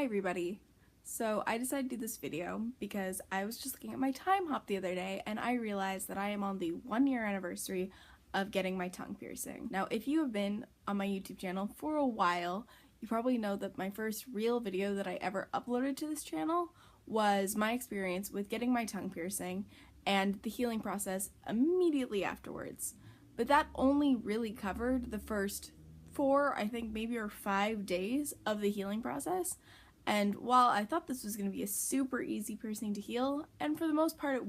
Hi everybody! So I decided to do this video because I was just looking at my time hop the other day and I realized that I am on the 1-year anniversary of getting my tongue piercing. Now if you have been on my YouTube channel for a while, you probably know that my first real video that I ever uploaded to this channel was my experience with getting my tongue piercing and the healing process immediately afterwards. But that only really covered the first 4, I think maybe or 5 days of the healing process. And while I thought this was going to be a super easy piercing to heal, and for the most part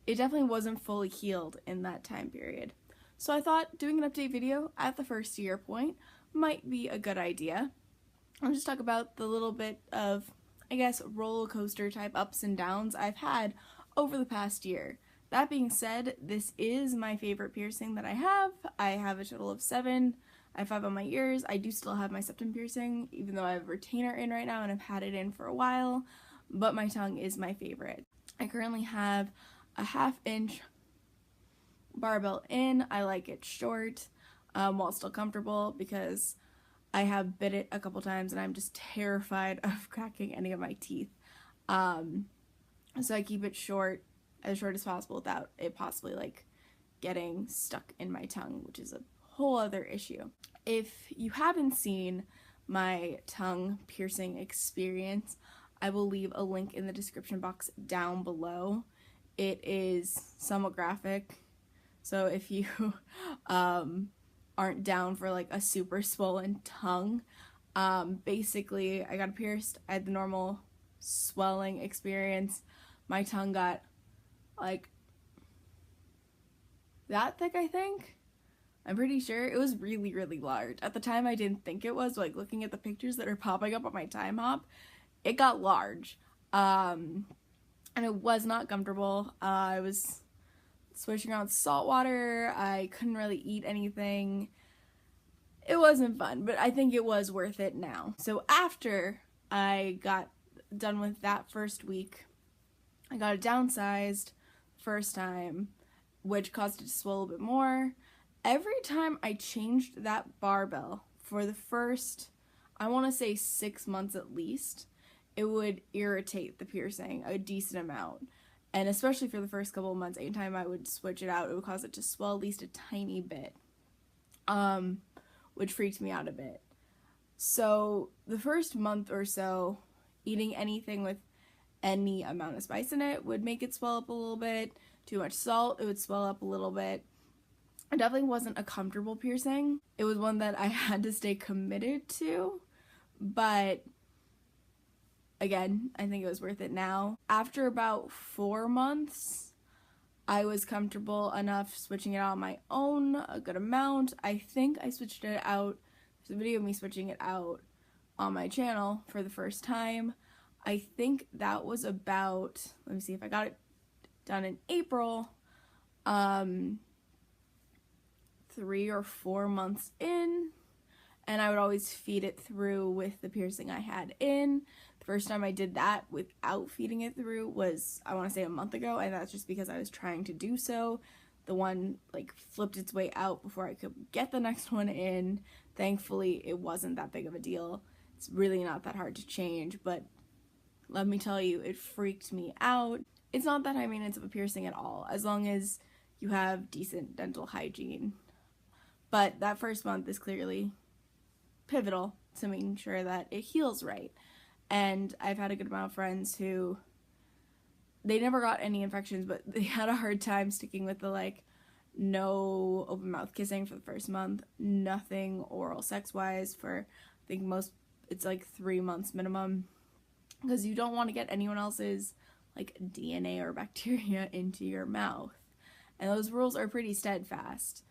it definitely wasn't fully healed in that time period. So I thought doing an update video at the first year point might be a good idea. I'll just talk about the little bit of, I guess, roller coaster type ups and downs I've had over the past year. That being said, this is my favorite piercing that I have. I have a total of 7. I have 5 on my ears. I do still have my septum piercing, even though I have a retainer in right now and I've had it in for a while, but my tongue is my favorite. I currently have a 1/2 inch barbell in. I like it short, while still comfortable, because I have bit it a couple times and I'm just terrified of cracking any of my teeth. So I keep it short as possible without it possibly like getting stuck in my tongue, which is a whole other issue. If you haven't seen my tongue piercing experience, I will leave a link in the description box down below. It is somewhat graphic, so if you aren't down for like a super swollen tongue, basically I got pierced. I had the normal swelling experience. My tongue got like that thick, I think. I'm pretty sure it was really, really large. At the time I didn't think it was, like looking at the pictures that are popping up on my time hop, it got large. And it was not comfortable. I was switching around salt water. I couldn't really eat anything. It wasn't fun, but I think it was worth it now. So after I got done with that first week, I got it downsized first time, which caused it to swell a bit more. Every time I changed that barbell for the first, I want to say 6 months at least, it would irritate the piercing a decent amount. And especially for the first couple of months, anytime I would switch it out, it would cause it to swell at least a tiny bit, which freaked me out a bit. So the first month or so, eating anything with any amount of spice in it would make it swell up a little bit. Too much salt, it would swell up a little bit. It definitely wasn't a comfortable piercing. It was one that I had to stay committed to, but again, I think it was worth it now. After about 4 months, I was comfortable enough switching it out on my own a good amount. I think I switched it out. There's a video of me switching it out on my channel for the first time. I think that was about, let me see if I got it done in April, 3 or 4 months in, and I would always feed it through with the piercing I had in. The first time I did that without feeding it through was, I want to say, a month ago, and that's just because I was trying to do so. The one like flipped its way out before I could get the next one in. Thankfully, it wasn't that big of a deal. It's really not that hard to change, but let me tell you, it freaked me out. It's not that high maintenance of a piercing at all, as long as you have decent dental hygiene. But that first month is clearly pivotal to making sure that it heals right. And I've had a good amount of friends who, they never got any infections, but they had a hard time sticking with the like no open mouth kissing for the first month, nothing oral sex wise for, I think it's like 3 months minimum, because you don't want to get anyone else's like DNA or bacteria into your mouth. And those rules are pretty steadfast.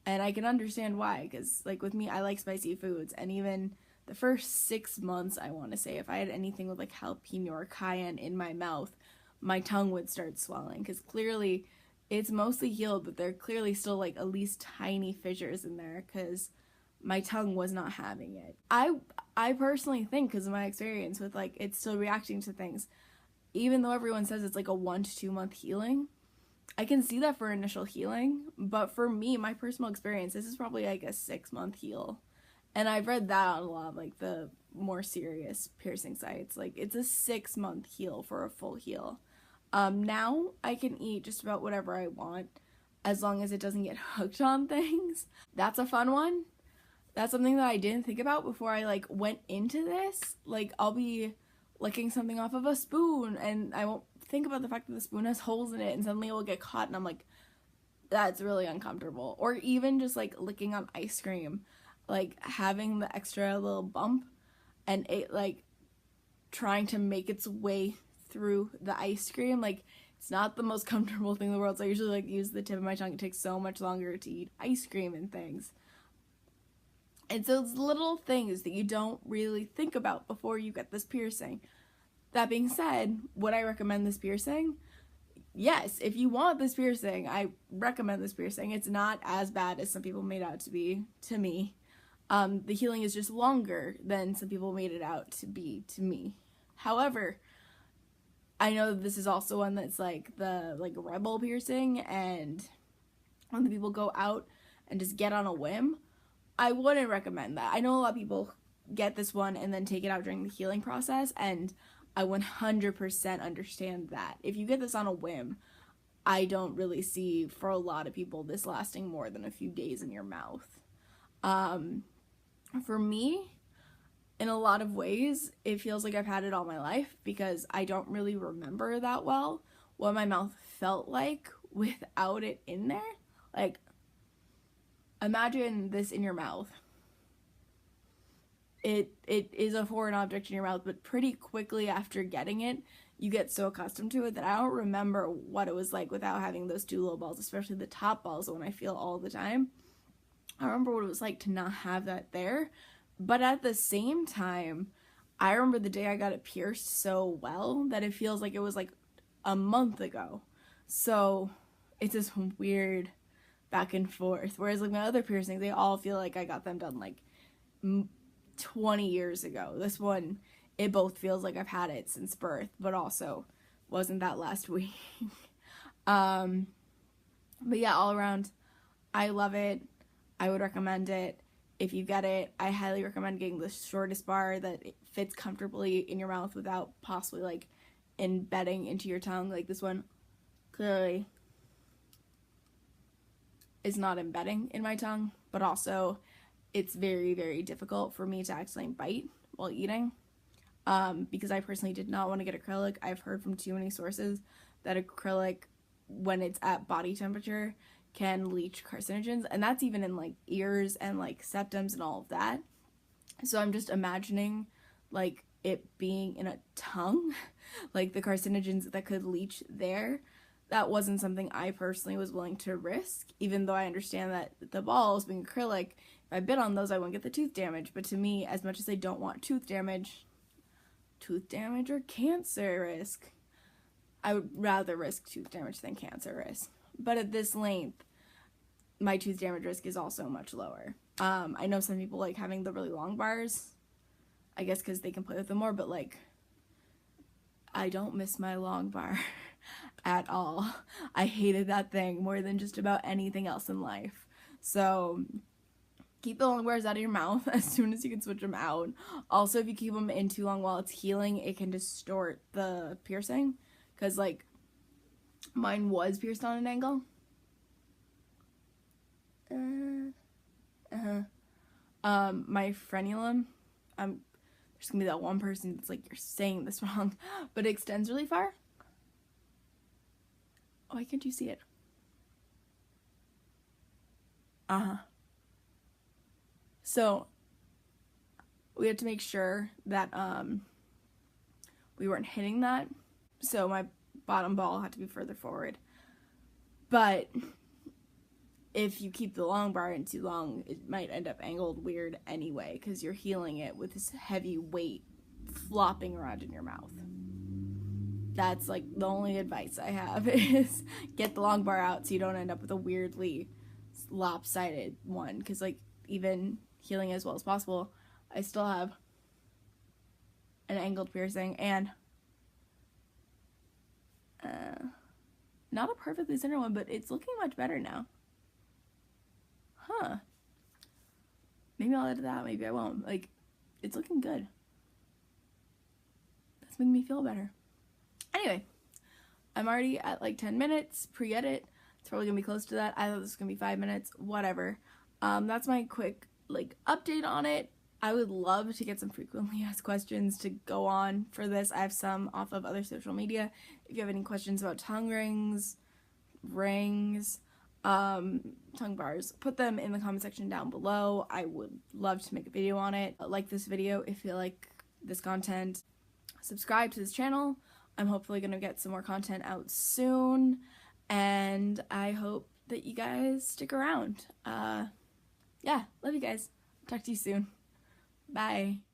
And I can understand why, because like with me, I like spicy foods, and even the first 6 months, I want to say, if I had anything with like jalapeno or cayenne in my mouth, my tongue would start swelling, because clearly it's mostly healed, but there are clearly still like at least tiny fissures in there, because my tongue was not having it. I personally think, because of my experience with like it's still reacting to things, even though everyone says it's like a 1 to 2 month healing, I can see that for initial healing, but for me, my personal experience, this is probably like a 6 month heal. And I've read that on a lot of like the more serious piercing sites. Like, it's a 6-month heal for a full heal. Now I can eat just about whatever I want as long as it doesn't get hooked on things. That's a fun one. That's something that I didn't think about before I like went into this. Like, I'll be licking something off of a spoon and I won't think about the fact that the spoon has holes in it, and suddenly it will get caught and I'm like, that's really uncomfortable. Or even just like licking on ice cream, like having the extra little bump and it like trying to make its way through the ice cream. Like, it's not the most comfortable thing in the world, so I usually like use the tip of my tongue. It takes so much longer to eat ice cream and things. And so it's little things that you don't really think about before you get this piercing. That being said, would I recommend this piercing? Yes, if you want this piercing, I recommend this piercing. It's not as bad as some people made out to be to me. The healing is just longer than some people made it out to be to me. However, I know that this is also one that's like the rebel piercing, and when the people go out and just get on a whim, I wouldn't recommend that. I know a lot of people get this one and then take it out during the healing process, and I 100% understand that. If you get this on a whim, I don't really see for a lot of people this lasting more than a few days in your mouth. For me, in a lot of ways, it feels like I've had it all my life because I don't really remember that well what my mouth felt like without it in there. Like, imagine this in your mouth. It is a foreign object in your mouth, but pretty quickly after getting it, you get so accustomed to it that I don't remember what it was like without having those two little balls, especially the top balls, the one I feel all the time. I remember what it was like to not have that there. But at the same time, I remember the day I got it pierced so well that it feels like it was like a month ago. So it's this weird back and forth. Whereas like my other piercings, they all feel like I got them done like 20 years ago. This one, it both feels like I've had it since birth, but also wasn't that last week. But yeah, all around, I love it. I would recommend it. If you get it, I highly recommend getting the shortest bar that it fits comfortably in your mouth without possibly like embedding into your tongue. Like this one clearly is not embedding in my tongue, but also it's very, very difficult for me to actually bite while eating. Because I personally did not want to get acrylic. I've heard from too many sources that acrylic, when it's at body temperature, can leach carcinogens, and that's even in like ears and like septums and all of that. So I'm just imagining like it being in a tongue, like the carcinogens that could leach there. That wasn't something I personally was willing to risk, even though I understand that the balls being acrylic, if I bit on those I wouldn't get the tooth damage. But to me, as much as I don't want tooth damage or cancer risk, I would rather risk tooth damage than cancer risk. But at this length, my tooth damage risk is also much lower. I know some people like having the really long bars, I guess because they can play with them more, but like, I don't miss my long bar at all. I hated that thing more than just about anything else in life. So keep the long bars out of your mouth as soon as you can switch them out. Also, if you keep them in too long while it's healing, it can distort the piercing. Because, like, mine was pierced on an angle. My frenulum, there's gonna be that one person that's like, you're saying this wrong, but it extends really far. Why can't you see it? So, we had to make sure that, we weren't hitting that. So my bottom ball had to be further forward. But if you keep the long bar in too long, it might end up angled weird anyway, because you're healing it with this heavy weight flopping around in your mouth. That's like the only advice I have is get the long bar out so you don't end up with a weirdly lopsided one, because like even healing as well as possible, I still have an angled piercing and not a perfectly center one, but it's looking much better now. Maybe I'll edit that, maybe I won't. Like, it's looking good. It's making me feel better. Anyway, I'm already at like 10 minutes pre-edit. It's probably gonna be close to that. I thought this was gonna be 5 minutes, whatever. That's my quick like update on it. I would love to get some frequently asked questions to go on for this. I have some off of other social media. If you have any questions about tongue rings, tongue bars, put them in the comment section down below. I would love to make a video on it. Like this video if you like this content. Subscribe to this channel. I'm hopefully gonna get some more content out soon, and I hope that you guys stick around. Yeah, love you guys. Talk to you soon. Bye.